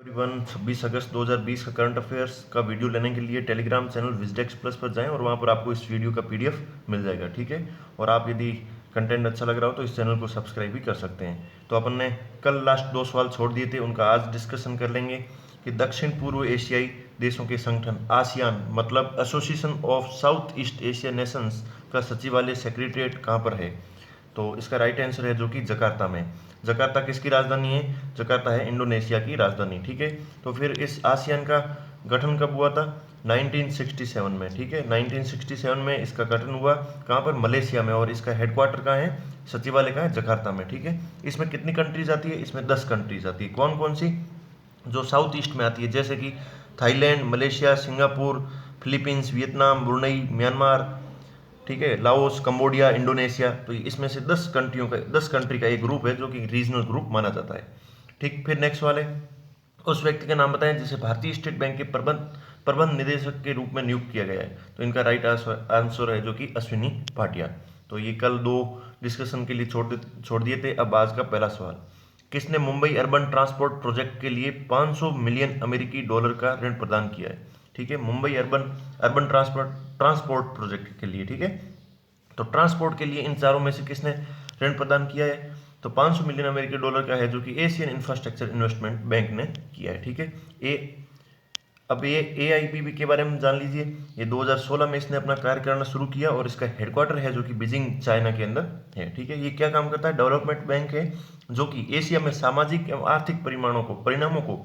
Everyone 26 अगस्त 2020 का current affairs का video लेने के लिए टेलीग्राम चैनल विजडेक्स प्लस पर जाएं और वहां पर आपको इस वीडियो का पीडीएफ मिल जाएगा। ठीक है, और आप यदि कंटेंट अच्छा लग रहा हो तो इस चैनल को सब्सक्राइब भी कर सकते हैं। तो अपन ने कल लास्ट 2 सवाल छोड़ दिए थे, उनका आज डिस्कशन कर लेंगे कि दक्षिण पूर्व एशियाई देशों के संगठन आसियान मतलब association of south east Asia Nations का सचिवालय सेक्रेटरीट कहाँ पर है। तो इसका राइट आंसर है जो कि जकार्ता में। जकार्ता किसकी राजधानी है? जकार्ता है इंडोनेशिया की राजधानी। ठीक है, तो फिर इस आसियान का गठन कब हुआ था? 1967 में। ठीक है, 1967 में इसका गठन हुआ। कहाँ पर? मलेशिया में। और इसका हेडक्वार्टर कहाँ है? सचिवालय कहाँ है? जकार्ता में। ठीक है, इसमें कितनी कंट्रीज आती है? इसमें 10 कंट्रीज आती है। कौन कौन सी? जो साउथ ईस्ट में आती है, जैसे कि Thailand, Malaysia, Singapore, Philippines, Vietnam, Brunei, Myanmar, ठीक है, लाओस, कंबोडिया, इंडोनेशिया। तो इसमें से 10 कंट्री का एक ग्रुप है जो कि रीजनल ग्रुप माना जाता है। ठीक, फिर नेक्स्ट वाले उस व्यक्ति का नाम बताएं जिसे भारतीय स्टेट बैंक के प्रबंध निदेशक के रूप में नियुक्त किया गया है। तो इनका राइट आंसर है जो कि अश्विनी भाटिया। तो ये कल 2 डिस्कशन के लिए छोड़ दिए थे। अब आज का पहला सवाल, किसने मुंबई अर्बन ट्रांसपोर्ट प्रोजेक्ट के लिए 500 मिलियन अमेरिकी डॉलर का ऋण प्रदान किया है? ठीक है, Mumbai urban urban transport project के लिए। ठीक है, तो ट्रांसपोर्ट के लिए इन चारों में से किसने ऋण प्रदान किया है? तो 500 मिलियन अमेरिकी डॉलर का है जो कि एशियन इंफ्रास्ट्रक्चर इन्वेस्टमेंट बैंक ने किया है। ठीक है, अब ये AIBB के बारे में जान लीजिए। ये 2016 में इसने अपना कार्य करना शुरू किया और इसका हेडक्वार्टर है जो कि बीजिंग चाइना के अंदर है। ठीक है, ये क्या काम करता है? डेवलपमेंट बैंक है जो कि एशिया में सामाजिक एवं आर्थिक परिणामों को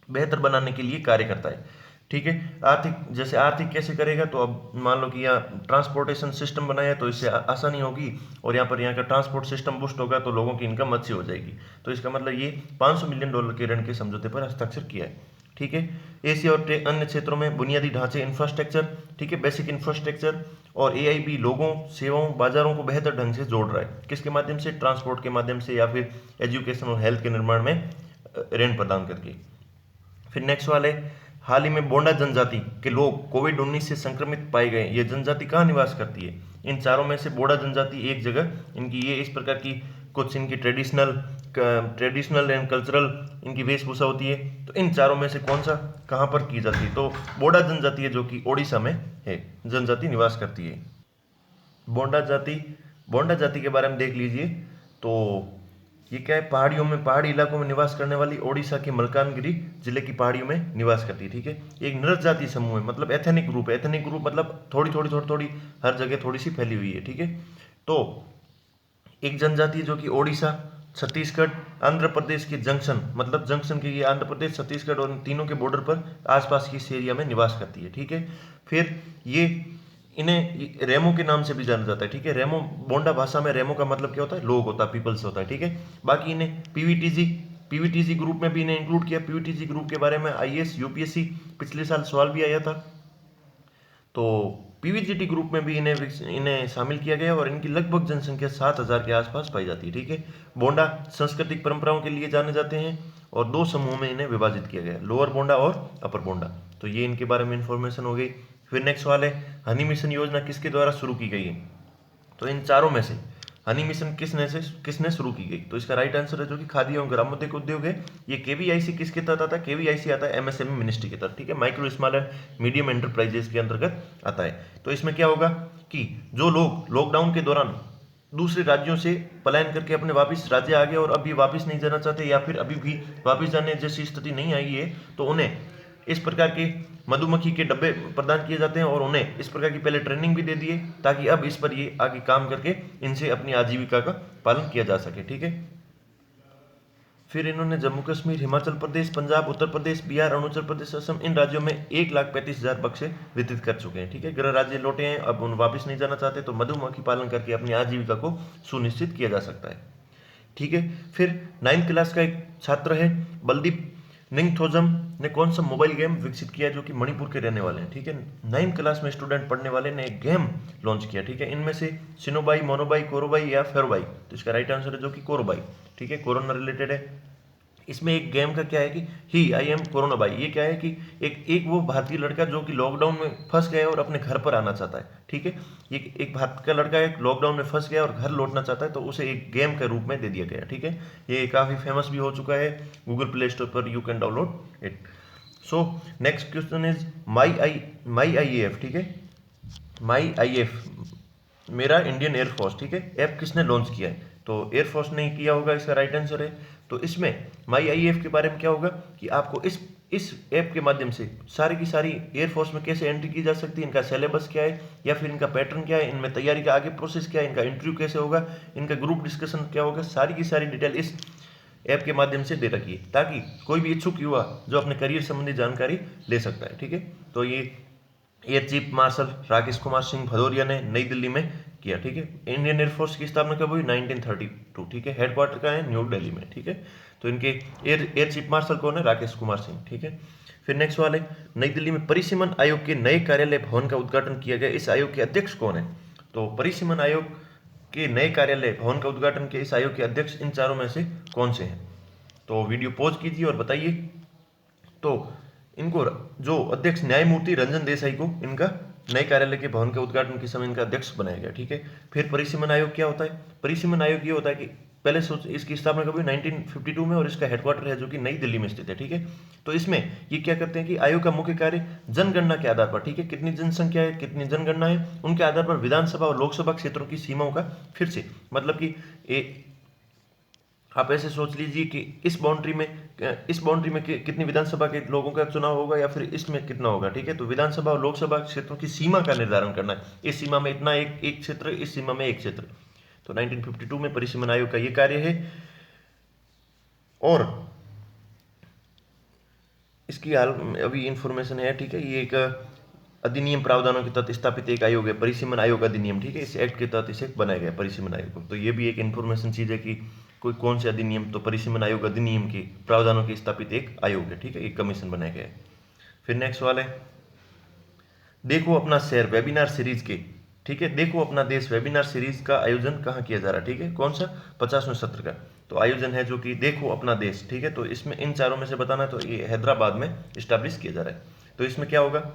बेहतर बनाने के लिए कार्य करता है। ठीक है, आर्थिक कैसे करेगा? तो अब मान लो कि यहाँ ट्रांसपोर्टेशन सिस्टम बनाया है तो इससे आसानी होगी, और यहाँ का ट्रांसपोर्ट सिस्टम बूस्ट होगा तो लोगों की इनकम अच्छी हो जाएगी। तो इसका मतलब ये 500 मिलियन डॉलर के ऋण के समझौते पर हस्ताक्षर किया है। ठीक है, एशिया और अन्य क्षेत्रों में बुनियादी ढांचे इंफ्रास्ट्रक्चर, ठीक है, बेसिक इंफ्रास्ट्रक्चर, और AIB लोगों, सेवाओं, बाजारों को बेहतर ढंग से जोड़ रहा है। किसके माध्यम से? ट्रांसपोर्ट के माध्यम से, या फिर एजुकेशन और हेल्थ के निर्माण में ऋण प्रदान करके। फिर नेक्स्ट वाले, हाल ही में बोंडा जनजाति के लोग कोविड-19 से संक्रमित पाए गए। ये जनजाति कहाँ निवास करती है? इन चारों में से बोडा जनजाति एक जगह, इनकी ये इस प्रकार की कुछ इनकी ट्रेडिशनल एंड कल्चरल इनकी वेशभूषा होती है। तो इन चारों में से कौन सा कहाँ पर की जाती है? तो बोडा जनजाति है जो कि ओडिशा में है, जनजाति निवास करती है। बोंडा जाति के बारे में देख लीजिए। तो ये क्या है? पहाड़ी इलाकों में निवास करने वाली ओडिशा के मलकानगिरी जिले की पहाड़ियों में निवास करती है। ठीक है, एक नृत्य जाति समूह है, मतलब एथेनिक ग्रुप है। एथेनिक ग्रुप मतलब थोड़ी हर जगह थोड़ी सी फैली हुई है। ठीक है, तो एक जनजाति जो कि ओडिशा, छत्तीसगढ़, आंध्र प्रदेश के जंक्शन, मतलब जंक्शन के ये आंध्र प्रदेश, छत्तीसगढ़ और तीनों के बॉर्डर पर आसपास की इस एरिया में निवास करती है। ठीक है, फिर ये इन्हें रेमो के नाम से भी जाना जाता है। ठीक है, रेमो, बोंडा भाषा में रेमो का मतलब क्या होता है? लोग होता है, पीपल्स होता है। ठीक है, बाकी इन्हें पीवीटीजी ग्रुप में भी इन्हें इंक्लूड किया। पीवीटीजी ग्रुप के बारे में IAS UPSC पिछले साल सवाल भी आया था। तो पीवीजीटी ग्रुप में भी इन्हें शामिल किया गया और इनकी लगभग जनसंख्या 7,000 के आसपास पाई जाती है। ठीक है, बोंडा सांस्कृतिक परंपराओं के लिए जाने जाते हैं और 2 समूहों में इन्हें विभाजित किया गया, लोअर बोंडा और अपर बोंडा। तो ये इनके बारे में इंफॉर्मेशन हो गई। फिर नेक्स्ट वाले, हनी मिशन योजना किसके द्वारा शुरू की गई है? तो इन चारों में से हनी मिशन किसने शुरू की गई? तो इसका राइट आंसर है जो कि खादी एवं ग्रामोद्योग उद्योग है। ये KVIC किसके तहत आता है? KVIC आता है MSME मिनिस्ट्री के तहत। ठीक है, micro small and medium enterprises के अंतर्गत आता है। तो इसमें क्या होगा कि जो लोग लॉकडाउन के दौरान दूसरे राज्यों से पलायन करके अपने वापस राज्य आ गए और अभी वापस नहीं जाना चाहते, या फिर अभी भी वापस जाने जैसी स्थिति नहीं आई है, तो उन्हें इस प्रकार के मधुमक्खी के डब्बे प्रदान किए जाते हैं और उन्हें इस प्रकार की पहले ट्रेनिंग भी दे दिए ताकि अब इस पर ये आगे काम करके इनसे अपनी आजीविका का पालन किया जा सके। ठीक है, फिर इन्होंने जम्मू कश्मीर, हिमाचल प्रदेश, पंजाब, उत्तर प्रदेश, बिहार, अरुणाचल प्रदेश, असम, इन राज्यों में 1,35,000 बक्से वितरित कर चुके हैं। ठीक है, गृह राज्य लौटे हैं, अब उन वापस नहीं जाना चाहते, तो मधुमक्खी पालन करके अपनी आजीविका को सुनिश्चित किया जा सकता है। ठीक है, फिर 9th क्लास का एक छात्र है बलदीप निंगथौजम ने कौन सा मोबाइल गेम विकसित किया जो कि मणिपुर के रहने वाले हैं? ठीक है, 9th क्लास में स्टूडेंट पढ़ने वाले ने एक गेम लॉन्च किया। ठीक है, इनमें से सिनोबाई, मोनोबाई, कोरोबाई या फेरोबाई? तो इसका राइट आंसर है जो कि कोरोबाई। ठीक है, कोरोना रिलेटेड है। इसमें एक गेम का क्या है कि ही आई एम कोरोना बाई। ये क्या है कि एक वो भारतीय लड़का जो कि लॉकडाउन में फंस गया है और अपने घर पर आना चाहता है, ठीक है। ये एक भारत का लड़का है, लॉकडाउन में फंस गया और घर लौटना चाहता है, तो उसे एक गेम के रूप में दे दिया गया, ठीक है। ये काफ़ी फेमस भी हो चुका है, गूगल प्ले स्टोर पर you can download it. So next question is my I F, ठीक है। माई आई एफ मेरा इंडियन एयरफोर्स, ठीक है। ऐप किसने लॉन्च किया है? तो एयरफोर्स ने किया होगा, इसका राइट आंसर है। तो इसमें माई आई एफ के बारे में क्या होगा कि आपको इस ऐप के माध्यम से सारी की सारी एयरफोर्स में कैसे एंट्री की जा सकती है, इनका सिलेबस क्या है या फिर इनका पैटर्न क्या है, इनमें तैयारी का आगे प्रोसेस क्या है, इनका इंटरव्यू कैसे होगा, इनका ग्रुप डिस्कशन क्या होगा, सारी की सारी डिटेल इस ऐप के माध्यम से दे रखी है, ताकि कोई भी इच्छुक युवा जो अपने करियर संबंधी जानकारी ले सकता है, ठीक है। तो ये air chief marshal Rakesh Kumar Singh Bhadauria ने नई दिल्ली में किया, ठीक है। इंडियन एयरफोर्स की स्थापना कब हुई? 1932, ठीक है। हेडक्वार्टर का है न्यू दिल्ली में, ठीक है। तो इनके एयर चीफ मार्शल कौन है? राकेश कुमार सिंह, ठीक है। फिर नेक्स्ट वाले, नई दिल्ली में परिसीमन आयोग के नए कार्यालय भवन का उद्घाटन किया गया, इस आयोग के अध्यक्ष कौन है? तो परिसीमन आयोग के नए कार्यालय भवन का उद्घाटन किया, इस आयोग के अध्यक्ष इन चारों में से कौन से हैं? तो वीडियो पॉज कीजिए और बताइए। तो इनको जो अध्यक्ष न्यायमूर्ति रंजन देसाई को इनका नए कार्यालय के भवन के उद्घाटन के समय इनका अध्यक्ष बनाया गया, ठीक है। फिर परिसीमन आयोग क्या होता है? परिसीमन आयोग ये होता है कि पहले सोच इसकी स्थापना कभी 1952 में और इसका हेडक्वार्टर है जो कि नई दिल्ली में स्थित है, ठीक है। तो इसमें ये क्या करते हैं कि आयोग का मुख्य कार्य जनगणना के आधार पर, ठीक है, कितनी जनसंख्या है, कितनी जनगणना है, उनके आधार पर विधानसभा और लोकसभा क्षेत्रों की सीमाओं का फिर से मतलब कि आप ऐसे सोच लीजिए कि इस बाउंड्री में कितनी विधानसभा के लोगों का चुनाव होगा या फिर इसमें कितना होगा, ठीक है। तो विधानसभा और लोकसभा क्षेत्रों की सीमा का निर्धारण करना है, इस सीमा में इतना एक क्षेत्र, इस सीमा में एक क्षेत्र। तो 1952 में परिसीमन आयोग का ये कार्य है। और इसकी हाल अभी इंफॉर्मेशन है, ठीक है। ये एक अधिनियम प्रावधानों के तहत स्थापित एक आयोग है, परिसीमन आयोग अधिनियम, ठीक है। इस एक्ट के तहत इसे बनाया गया परिसीमन आयोग को। तो ये भी एक इंफॉर्मेशन चीज है कि कोई कौन से अधिनियम, तो परिसीमन आयोग अधिनियम के प्रावधानों के स्थापित एक आयोग है, ठीक है, एक कमीशन बनाया गया है। फिर नेक्स्ट वाले, देखो अपना शहर वेबिनार सीरीज के, ठीक है, देखो अपना देश वेबिनार सीरीज का आयोजन कहाँ किया जा रहा है, ठीक है, कौन सा? 50वें सत्र का तो आयोजन है जो कि देखो अपना देश, ठीक है। तो इसमें इन चारों में से बताना, तो ये हैदराबाद में स्टैब्लिश किया जा रहा है। तो इसमें क्या होगा?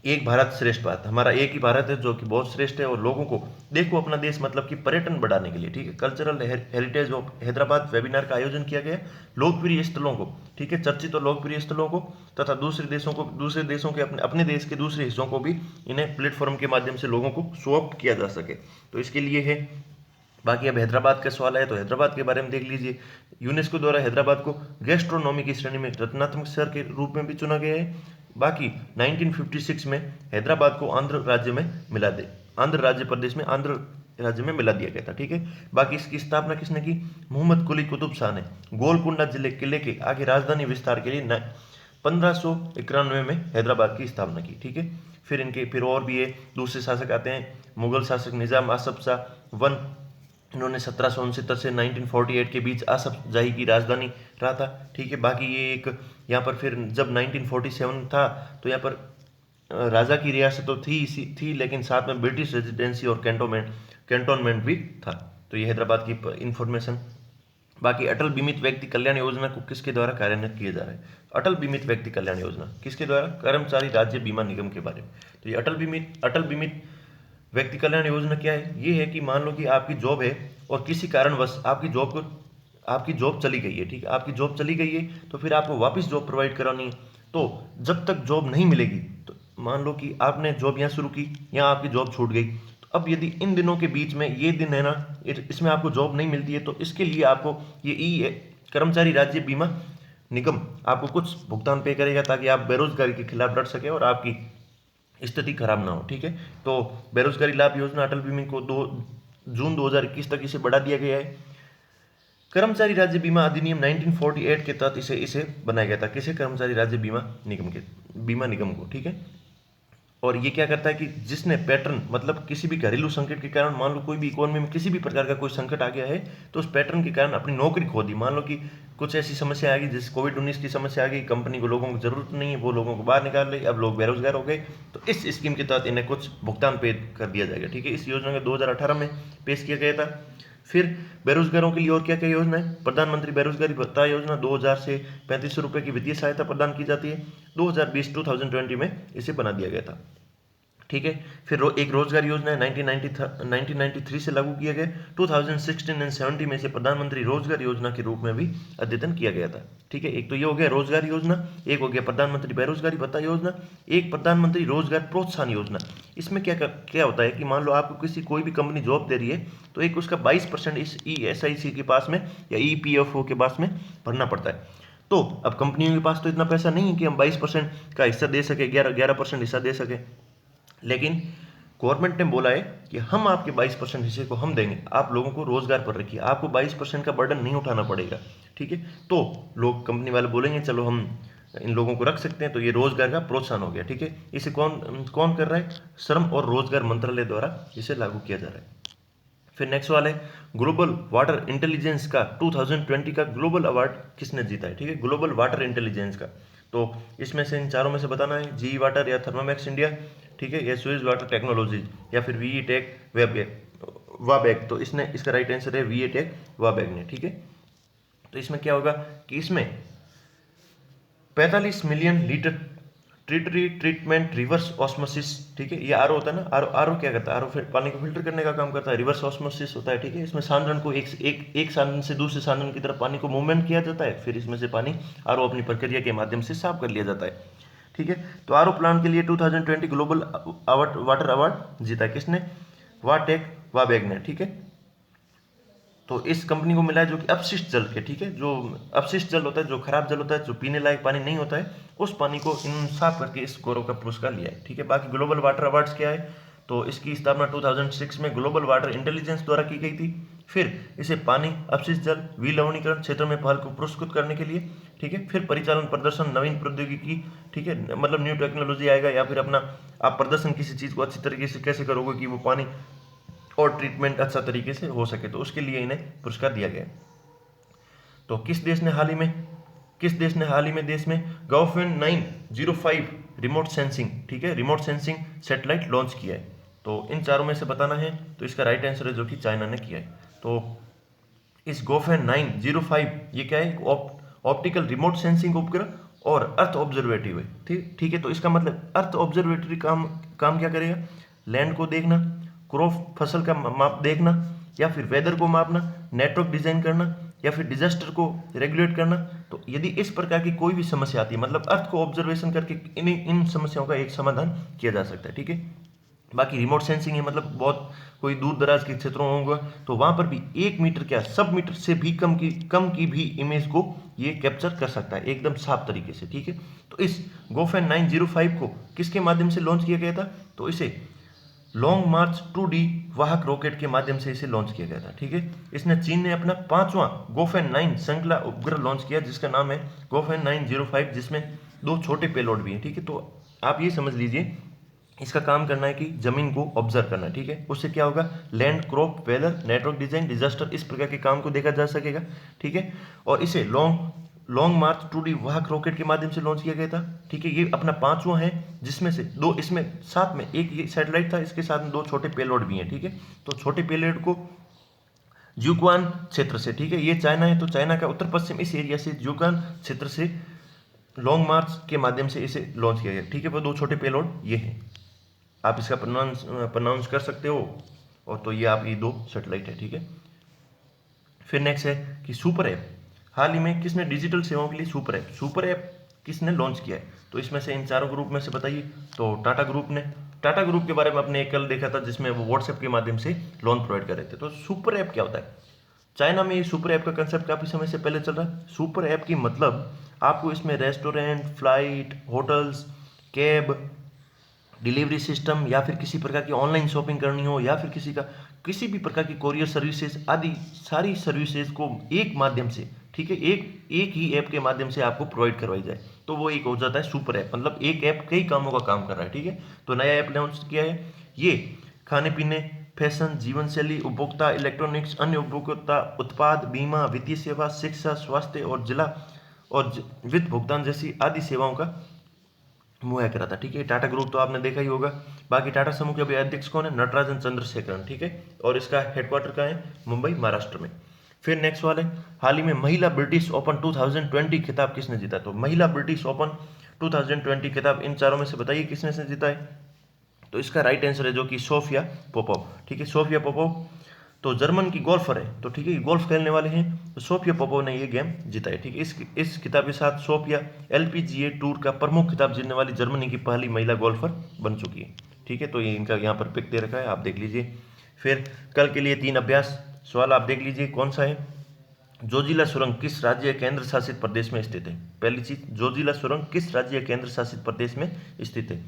एक भारत श्रेष्ठ भारत, हमारा एक ही भारत है जो कि बहुत श्रेष्ठ है, और लोगों को देखो अपना देश मतलब कि पर्यटन बढ़ाने के लिए, ठीक है, cultural heritage of Hyderabad webinar का आयोजन किया गया। लोकप्रिय स्थलों को, ठीक है, चर्चित और लोकप्रिय स्थलों को तथा दूसरे देशों के अपने देश के दूसरे हिस्सों को भी इन्हें प्लेटफॉर्म के माध्यम से लोगों को शो अप किया जा सके, तो इसके लिए है। बाकी अब हैदराबाद का सवाल है, तो हैदराबाद के बारे में देख लीजिए। यूनेस्को द्वारा हैदराबाद को गैस्ट्रोनॉमी की श्रेणी में रत्नात्मक शहर के रूप में भी चुना गया है। बाकी 1956 में हैदराबाद को आंध्र राज्य प्रदेश में आंध्र राज्य में मिला दिया गया था, ठीक है। बाकी इसकी स्थापना किसने की? मोहम्मद कुली कुतुब शाह ने गोलकुंडा किले के आगे राजधानी विस्तार के लिए 1591 में हैदराबाद की स्थापना की, ठीक है। फिर और भी है, दूसरे शासक आते हैं, मुगल शासक निजाम आसफ शाह वन, इन्होंने 1769 से 1948 के बीच आसफ जाही की राजधानी रहा था, ठीक है। बाकी ये एक यहाँ पर फिर जब 1947 था तो यहाँ पर राजा की रियासत तो थी लेकिन साथ में ब्रिटिश रेजिडेंसी और कैंटोनमेंट भी था। तो ये हैदराबाद की इंफॉर्मेशन। बाकी अटल बीमित व्यक्ति कल्याण योजना को किसके द्वारा कार्यान्वित किया जा रहा है? अटल बीमित व्यक्ति कल्याण योजना किसके द्वारा? कर्मचारी राज्य बीमा निगम के बारे में। तो ये अटल बीमित व्यक्ति कल्याण योजना क्या है? ये है कि मान लो कि आपकी जॉब है और किसी कारणवश आपकी जॉब चली गई है, ठीक है, आपकी जॉब चली गई है, तो फिर आपको वापस जॉब प्रोवाइड करानी है। तो जब तक जॉब नहीं मिलेगी, तो मान लो कि आपने जॉब यहाँ शुरू की, यहाँ आपकी जॉब छूट गई, तो अब यदि इन दिनों के बीच में ये दिन है ना, इसमें आपको जॉब नहीं मिलती है, तो इसके लिए आपको ये कर्मचारी राज्य बीमा निगम आपको कुछ भुगतान पे करेगा, ताकि आप बेरोजगारी के खिलाफ लड़ सके और आपकी स्थिति खराब ना हो, ठीक है। तो बेरोजगारी लाभ योजना अटल बीमित को जून 2021 तक इसे बढ़ा दिया गया है। कर्मचारी राज्य बीमा अधिनियम 1948 के तहत इसे बनाया गया था, किसे? कर्मचारी राज्य बीमा निगम को, ठीक है। और ये क्या करता है कि जिसने पैटर्न मतलब किसी भी घरेलू संकट के कारण, मान लो कोई भी इकोनॉमी में किसी भी प्रकार का कोई संकट आ गया है, तो उस पैटर्न के कारण अपनी नौकरी खो दी, मान लो कि कुछ ऐसी समस्या आ गई जैसे कोविड-19 की समस्या आ गई, कंपनी को लोगों को जरूरत नहीं है, वो लोगों को बाहर निकाल रही, अब लोग बेरोजगार हो गए, तो इस स्कीम के तहत इन्हें कुछ भुगतान पे कर दिया जाएगा, ठीक है। इस योजना को 2018 में पेश किया गया था। फिर बेरोजगारों के लिए और क्या क्या योजना है? प्रधानमंत्री बेरोजगारी भत्ता योजना 2000 से 3500 रुपये की वित्तीय सहायता प्रदान की जाती है। 2020 में इसे बना दिया गया था। ठीक है। फिर एक रोजगार योजना है 1993 से लागू किया गया। 2016 एंड 70 में इसे प्रधानमंत्री रोजगार योजना के रूप में भी अद्यतन किया गया था। ठीक है, एक तो ये हो गया रोजगार योजना, एक हो गया प्रधानमंत्री बेरोजगारी भत्ता योजना, एक प्रधानमंत्री रोजगार प्रोत्साहन योजना। इसमें क्या होता है कि मान लो आपको कोई भी कंपनी जॉब दे रही है, तो एक उसका 22% इस ESIC के पास में या EPFO के पास में भरना पड़ता है। तो अब कंपनियों के पास तो इतना पैसा नहीं है कि हम 22% का हिस्सा दे सके, 11% हिस्सा दे सके, लेकिन गवर्नमेंट ने बोला है कि हम आपके 22% हिस्से को हम देंगे, आप लोगों को रोजगार पर रखिए, आपको 22% का बर्डन नहीं उठाना पड़ेगा। ठीक है, तो लोग, कंपनी वाले बोलेंगे चलो हम इन लोगों को रख सकते हैं, तो ये रोजगार का प्रोत्साहन हो गया। ठीक है, इसे कौन कौन कर रहा है? श्रम और रोजगार मंत्रालय द्वारा इसे लागू किया जा रहा है। फिर नेक्स्ट वाला है ग्लोबल वाटर इंटेलिजेंस का 2020 का ग्लोबल अवार्ड किसने जीता है? ठीक है, ग्लोबल वाटर इंटेलिजेंस का, तो इसमें से इन चारों में से बताना है, GE वाटर या थर्मामैक्स इंडिया, ठीक है, या स्विस वाटर टेक्नोलॉजीज, या फिर VE टेक वाबैग। तो इसका राइट आंसर है VE टेक वाबैग ने। ठीक है, तो इसमें क्या होगा कि इसमें 45 million litre treatment reverse osmosis, ठीक है, ये आरओ होता है ना, आरओ क्या करता है? आरओ पानी को फिल्टर करने का काम करता है। रिवर्स ऑस्मोसिस होता है, ठीक है, इसमें सांद्रण को एक सांद्रण से दूसरे सांद्रण की तरफ पानी को मूवमेंट किया जाता है, फिर इसमें से पानी आरओ अपनी प्रक्रिया के माध्यम से साफ कर लिया जाता है। ठीक है, तो आरओ प्लांट के लिए 2020 ग्लोबल वाटर अवार्ड जीता किसने? वाटेक वाबैग ने। ठीक है, तो इस कंपनी को मिला है जो कि अपशिष्ट जल के, ठीक है, जो अपशिष्ट जल होता है, जो खराब जल होता है, जो पीने लायक पानी नहीं होता है, उस पानी को इन साफ करके इस गौरव का पुरस्कार लिया है। ठीक है, बाकी ग्लोबल वाटर अवार्ड्स क्या है, तो इसकी स्थापना 2006 में ग्लोबल वाटर इंटेलिजेंस द्वारा की गई थी। फिर इसे पानी, अपशिष्ट जल, विलवणीकरण क्षेत्र में पहल को पुरस्कृत करने के लिए। ठीक है, फिर परिचालन प्रदर्शन, नवीन प्रौद्योगिकी, ठीक है, मतलब न्यू टेक्नोलॉजी आएगा, या फिर अपना आप प्रदर्शन किसी चीज़ को अच्छी तरीके से कैसे करोगे कि वो पानी और ट्रीटमेंट अच्छा तरीके से हो सके, तो उसके लिए इन्हें पुरस्कार दिया गया। तो किस देश ने हाल ही में देश में गॉफेन 905 रिमोट सेंसिंग, ठीक है, रिमोट सेंसिंग सैटेलाइट लॉन्च किया है? तो इन चारों में से बताना है, तो इसका राइट आंसर है जो कि चाइना ने किया है। तो इस गोफेन 905 ये क्या है? ऑप्टिकल रिमोट सेंसिंग उपग्रह और अर्थ ऑब्जर्वेटरी है। ठीक है, तो इसका मतलब अर्थ ऑब्जर्वेटरी काम क्या करेगा? लैंड को देखना, क्रॉप फसल का माप देखना, या फिर वेदर को मापना, नेटवर्क डिजाइन करना, या फिर डिजास्टर को रेगुलेट करना। तो यदि इस प्रकार की कोई भी समस्या आती है, मतलब अर्थ को ऑब्जर्वेशन करके इन समस्याओं का एक समाधान किया जा सकता है। ठीक है, बाकी रिमोट सेंसिंग है, मतलब बहुत कोई दूर दराज के क्षेत्रों होगा तो वहां पर भी 1 मीटर क्या, सब मीटर से भी कम की भी इमेज को ये कैप्चर कर सकता है एकदम साफ तरीके से। ठीक है, तो इस गोफेन 905 को किसके माध्यम से लॉन्च किया गया था? तो इसे लॉन्ग मार्च 2D वाहक रॉकेट के माध्यम से इसे लॉन्च किया गया था। ठीक है, इसने चीन ने अपना 5वां गोफेन 9 श्रृंखला उपग्रह लॉन्च किया, जिसका नाम है गोफेन 905, जिसमें 2 छोटे पेलोड भी हैं। ठीक है, तो आप ये समझ लीजिए इसका काम करना है कि जमीन को ऑब्जर्व करना है। ठीक है, उससे क्या होगा? Land, crop, weather, network design, disaster, इस प्रकार के काम को देखा जा सकेगा। ठीक है, और इसे लॉन्ग मार्च 2D वाहक रॉकेट के माध्यम से लॉन्च किया गया था। ठीक है, ये अपना 5वां है, जिसमें से 2 इसमें साथ में एक ये सैटेलाइट था, इसके साथ में 2 छोटे पेलोड भी हैं। ठीक है, तो छोटे पेलोड को ज्यूक्वान क्षेत्र से, ठीक है, ये चाइना है, तो चाइना का उत्तर पश्चिम इस एरिया से ज्यूक्वान क्षेत्र से लॉन्ग मार्च के माध्यम से इसे लॉन्च किया गया। ठीक है, वो 2 छोटे पेलोड ये हैं, आप इसका प्रोनाउंस कर सकते हो, और तो ये आप ये 2 सैटेलाइट है। ठीक है, फिर नेक्स्ट है कि सुपर ऐप, हाल ही में किसने डिजिटल सेवाओं के लिए सुपर ऐप किसने लॉन्च किया है? तो इसमें से इन चारों ग्रुप में से बताइए। तो टाटा ग्रुप ने, टाटा ग्रुप के बारे में आपने कल देखा था, जिसमें वो व्हाट्सएप के माध्यम से लोन प्रोवाइड कर रहे थे। तो सुपर ऐप क्या होता है? चाइना में ये सुपर ऐप का कंसेप्ट काफ़ी समय से पहले चल रहा है। सुपर ऐप की मतलब आपको इसमें restaurant, flight, hotels, cab, delivery system, या फिर किसी प्रकार की ऑनलाइन शॉपिंग करनी हो, या फिर किसी भी प्रकार की कोरियर सर्विसेज आदि सारी सर्विसेज को एक माध्यम से, ठीक है, एक ही ऐप के माध्यम से आपको प्रोवाइड करवाई जाए, तो वो एक हो जाता है सुपर ऐप। मतलब एक ऐप कई कामों का काम कर रहा है। ठीक है, तो नया ऐप लॉन्च किया है, ये खाने पीने, फैशन, जीवन शैली, उपभोक्ता, इलेक्ट्रॉनिक्स, अन्य उपभोक्ता उत्पाद, बीमा, वित्तीय सेवा, शिक्षा, स्वास्थ्य और जिला और वित्त भुगतान जैसी आदि सेवाओं का मुहैया करा था। ठीक है, टाटा ग्रुप तो आपने देखा ही होगा। बाकी टाटा समूह के अभी अध्यक्ष कौन है? नटराजन चंद्रशेखरन। ठीक है, और इसका हेडक्वार्टर कहाँ है? मुंबई, महाराष्ट्र में। फिर नेक्स्ट वाले, हाल ही में महिला ब्रिटिश ओपन 2020 खिताब किसने जीता? तो महिला ब्रिटिश ओपन 2020 खिताब इन चारों में से बताइए किसने से जीता है? तो इसका राइट आंसर है जो कि सोफिया पोपोव। ठीक है, सोफिया पोपोव तो जर्मन की गोल्फर है, तो ठीक है, गोल्फ खेलने वाले हैं, तो सोफिया पोपोव ने ये गेम जीता है। ठीक है, इस खिताब के साथ सोफिया LPGA टूर का प्रमुख खिताब जीतने वाली जर्मनी की पहली महिला गोल्फर बन चुकी है। ठीक है, तो ये इनका यहाँ पर पिक दे रखा है, आप देख लीजिए। फिर कल के लिए 3 अभ्यास सवाल आप देख लीजिए, कौन सा है? जोजिला सुरंग किस राज्य केंद्र शासित प्रदेश में स्थित है? पहली चीज, जोजिला सुरंग किस राज्य केंद्र शासित प्रदेश में स्थित है?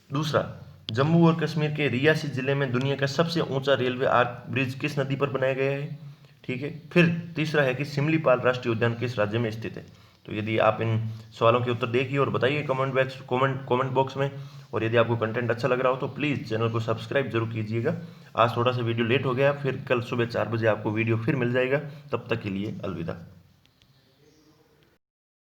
दूसरा, जम्मू और कश्मीर के रियासी जिले में दुनिया का सबसे ऊंचा रेलवे आर्क ब्रिज किस नदी पर बनाया गया है? ठीक है, फिर तीसरा है कि सिमलीपाल राष्ट्रीय उद्यान किस राज्य में स्थित है? तो यदि आप इन सवालों के उत्तर देखिए और बताइए कमेंट बॉक्स में। और यदि आपको कंटेंट अच्छा लग रहा हो तो प्लीज़ चैनल को सब्सक्राइब जरूर कीजिएगा। आज थोड़ा सा वीडियो लेट हो गया, फिर कल सुबह 4 बजे आपको वीडियो फिर मिल जाएगा। तब तक के लिए अलविदा।